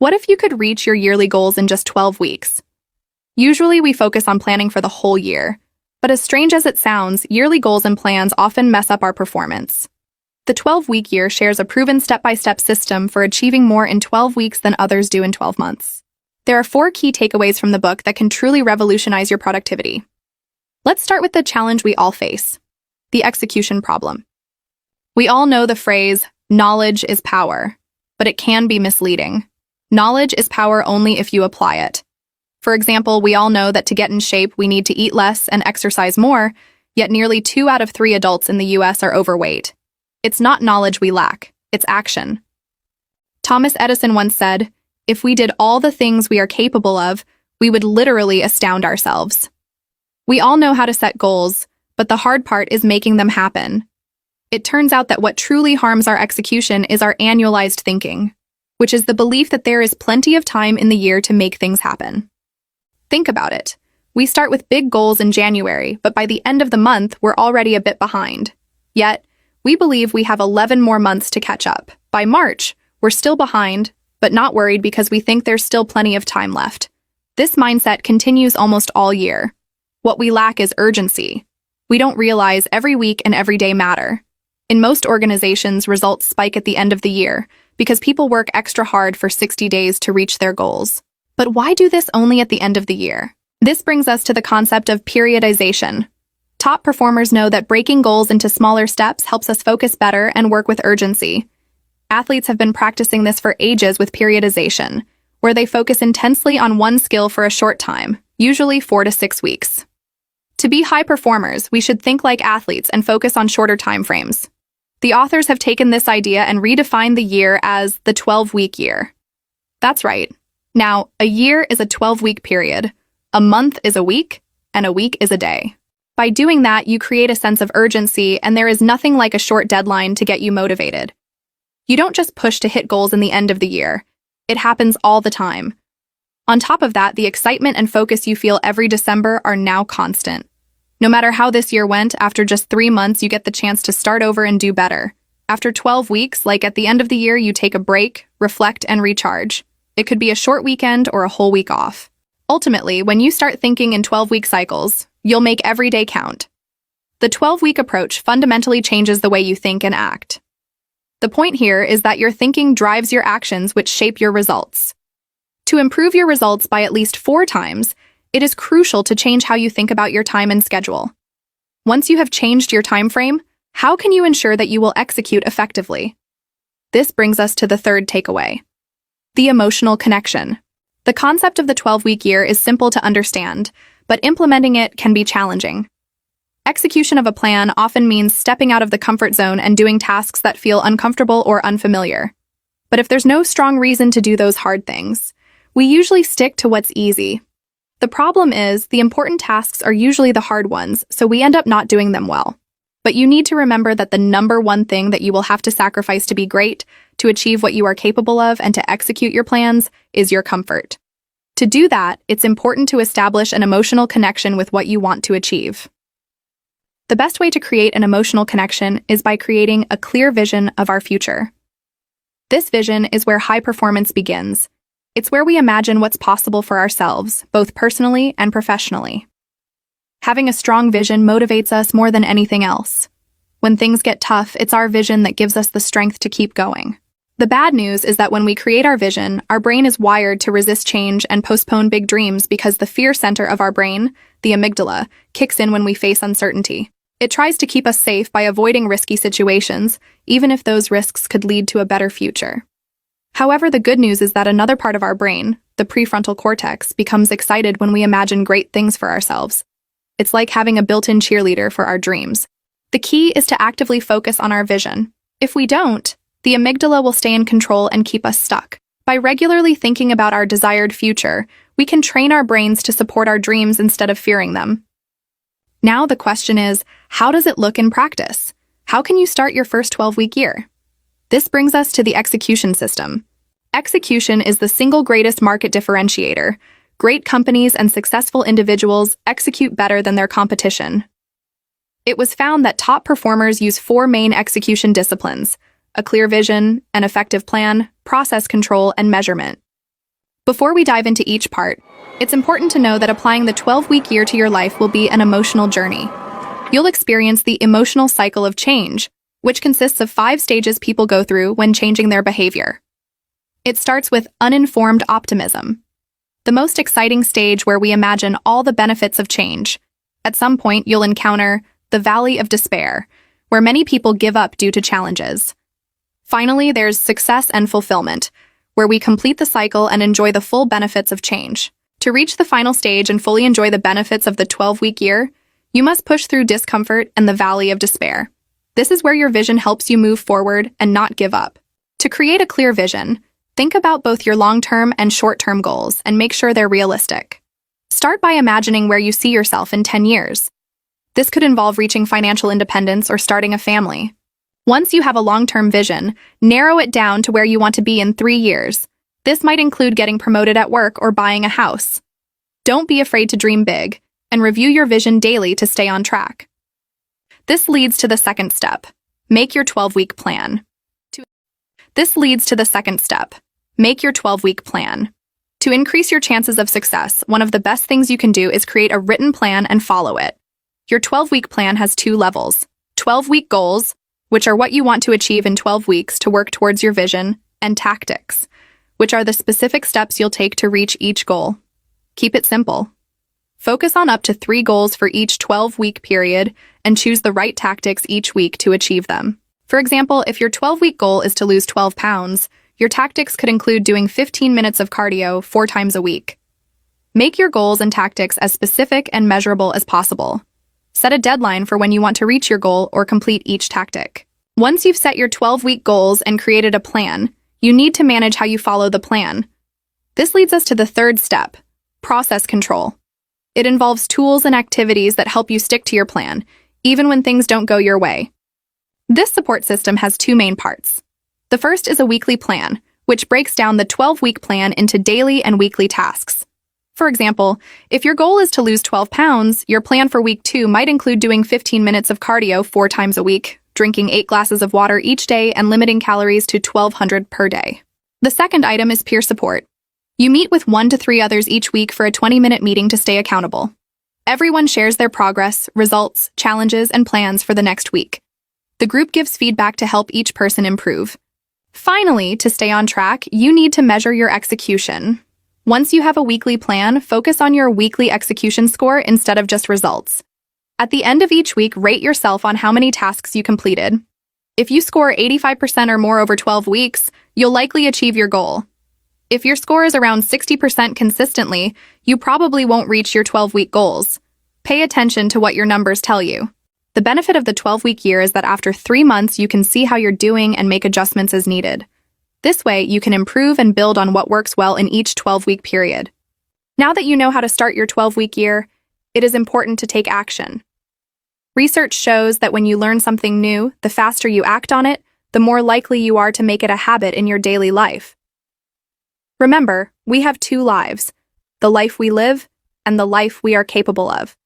What if you could reach your yearly goals in just 12 weeks? Usually we focus on planning for the whole year, but as strange as it sounds, yearly goals and plans often mess up our performance. The 12-week year shares a proven step-by-step system for achieving more in 12 weeks than others do in 12 months. There are 4 key takeaways from the book that can truly revolutionize your productivity. Let's start with the challenge we all face, the execution problem. We all know the phrase, knowledge is power, but it can be misleading. Knowledge is power only if you apply it. For example, we all know that to get in shape, we need to eat less and exercise more, yet nearly 2 out of 3 adults in the US are overweight. It's not knowledge we lack, it's action. Thomas Edison once said, "If we did all the things we are capable of, we would literally astound ourselves." We all know how to set goals, but the hard part is making them happen. It turns out that what truly harms our execution is our annualized thinking, which is the belief that there is plenty of time in the year to make things happen. Think about it. We start with big goals in January, but by the end of the month, we're already a bit behind. Yet, we believe we have 11 more months to catch up. By March, we're still behind, but not worried because we think there's still plenty of time left. This mindset continues almost all year. What we lack is urgency. We don't realize every week and every day matter. In most organizations, results spike at the end of the year because people work extra hard for 60 days to reach their goals. But why do this only at the end of the year? This brings us to the concept of periodization. Top performers know that breaking goals into smaller steps helps us focus better and work with urgency. Athletes have been practicing this for ages with periodization, where they focus intensely on one skill for a short time, usually 4 to 6 weeks. To be high performers, we should think like athletes and focus on shorter time frames. The authors have taken this idea and redefined the year as the 12-week year. That's right. Now, a year is a 12-week period, a month is a week, and a week is a day. By doing that, you create a sense of urgency, and there is nothing like a short deadline to get you motivated. You don't just push to hit goals in the end of the year. It happens all the time. On top of that, the excitement and focus you feel every December are now constant. No matter how this year went, after just 3 months, you get the chance to start over and do better. After 12 weeks, like at the end of the year, you take a break, reflect, and recharge. It could be a short weekend or a whole week off. Ultimately, when you start thinking in 12-week cycles, you'll make every day count. The 12-week approach fundamentally changes the way you think and act. The point here is that your thinking drives your actions, which shape your results. To improve your results by at least 4 times, it is crucial to change how you think about your time and schedule. Once you have changed your time frame, how can you ensure that you will execute effectively? This brings us to the third takeaway: the emotional connection. The concept of the 12-week year is simple to understand, but implementing it can be challenging. Execution of a plan often means stepping out of the comfort zone and doing tasks that feel uncomfortable or unfamiliar. But if there's no strong reason to do those hard things, we usually stick to what's easy. The problem is, the important tasks are usually the hard ones, so we end up not doing them well. But you need to remember that the number one thing that you will have to sacrifice to be great, to achieve what you are capable of, and to execute your plans is your comfort. To do that, it's important to establish an emotional connection with what you want to achieve. The best way to create an emotional connection is by creating a clear vision of our future. This vision is where high performance begins. It's where we imagine what's possible for ourselves, both personally and professionally. Having a strong vision motivates us more than anything else. When things get tough, it's our vision that gives us the strength to keep going. The bad news is that when we create our vision, our brain is wired to resist change and postpone big dreams because the fear center of our brain, the amygdala, kicks in when we face uncertainty. It tries to keep us safe by avoiding risky situations, even if those risks could lead to a better future. However, the good news is that another part of our brain, the prefrontal cortex, becomes excited when we imagine great things for ourselves. It's like having a built-in cheerleader for our dreams. The key is to actively focus on our vision. If we don't, the amygdala will stay in control and keep us stuck. By regularly thinking about our desired future, we can train our brains to support our dreams instead of fearing them. Now the question is, how does it look in practice? How can you start your first 12-week year? This brings us to the execution system. Execution is the single greatest market differentiator. Great companies and successful individuals execute better than their competition. It was found that top performers use 4 main execution disciplines: a clear vision, an effective plan, process control, and measurement. Before we dive into each part, it's important to know that applying the 12-week year to your life will be an emotional journey. You'll experience the emotional cycle of change, which consists of 5 stages people go through when changing their behavior. It starts with uninformed optimism, the most exciting stage where we imagine all the benefits of change. At some point, you'll encounter the valley of despair, where many people give up due to challenges. Finally, there's success and fulfillment, where we complete the cycle and enjoy the full benefits of change. To reach the final stage and fully enjoy the benefits of the 12-week year, you must push through discomfort and the valley of despair. This is where your vision helps you move forward and not give up. To create a clear vision, think about both your long-term and short-term goals and make sure they're realistic. Start by imagining where you see yourself in 10 years. This could involve reaching financial independence or starting a family. Once you have a long-term vision, narrow it down to where you want to be in 3 years. This might include getting promoted at work or buying a house. Don't be afraid to dream big, and review your vision daily to stay on track. This leads to the second step. Make your 12-week plan. This leads to the second step. Make your 12-week plan. To increase your chances of success, one of the best things you can do is create a written plan and follow it. Your 12-week plan has 2 levels: 12-week goals, which are what you want to achieve in 12 weeks to work towards your vision, and tactics, which are the specific steps you'll take to reach each goal. Keep it simple. Focus on up to 3 goals for each 12-week period and choose the right tactics each week to achieve them. For example, if your 12-week goal is to lose 12 pounds, your tactics could include doing 15 minutes of cardio 4 times a week. Make your goals and tactics as specific and measurable as possible. Set a deadline for when you want to reach your goal or complete each tactic. Once you've set your 12-week goals and created a plan, you need to manage how you follow the plan. This leads us to the third step: process control. It involves tools and activities that help you stick to your plan, even when things don't go your way. This support system has 2 main parts. The first is a weekly plan, which breaks down the 12-week plan into daily and weekly tasks. For example, if your goal is to lose 12 pounds, your plan for week 2 might include doing 15 minutes of cardio 4 times a week, drinking 8 glasses of water each day, and limiting calories to 1,200 per day. The second item is peer support. You meet with 1 to 3 others each week for a 20-minute meeting to stay accountable. Everyone shares their progress, results, challenges, and plans for the next week. The group gives feedback to help each person improve. Finally, to stay on track, you need to measure your execution. Once you have a weekly plan, focus on your weekly execution score instead of just results. At the end of each week, rate yourself on how many tasks you completed. If you score 85% or more over 12 weeks, you'll likely achieve your goal. If your score is around 60% consistently, you probably won't reach your 12-week goals. Pay attention to what your numbers tell you. The benefit of the 12-week year is that after 3 months, you can see how you're doing and make adjustments as needed. This way, you can improve and build on what works well in each 12-week period. Now that you know how to start your 12-week year, it is important to take action. Research shows that when you learn something new, the faster you act on it, the more likely you are to make it a habit in your daily life. Remember, we have 2 lives: the life we live and the life we are capable of.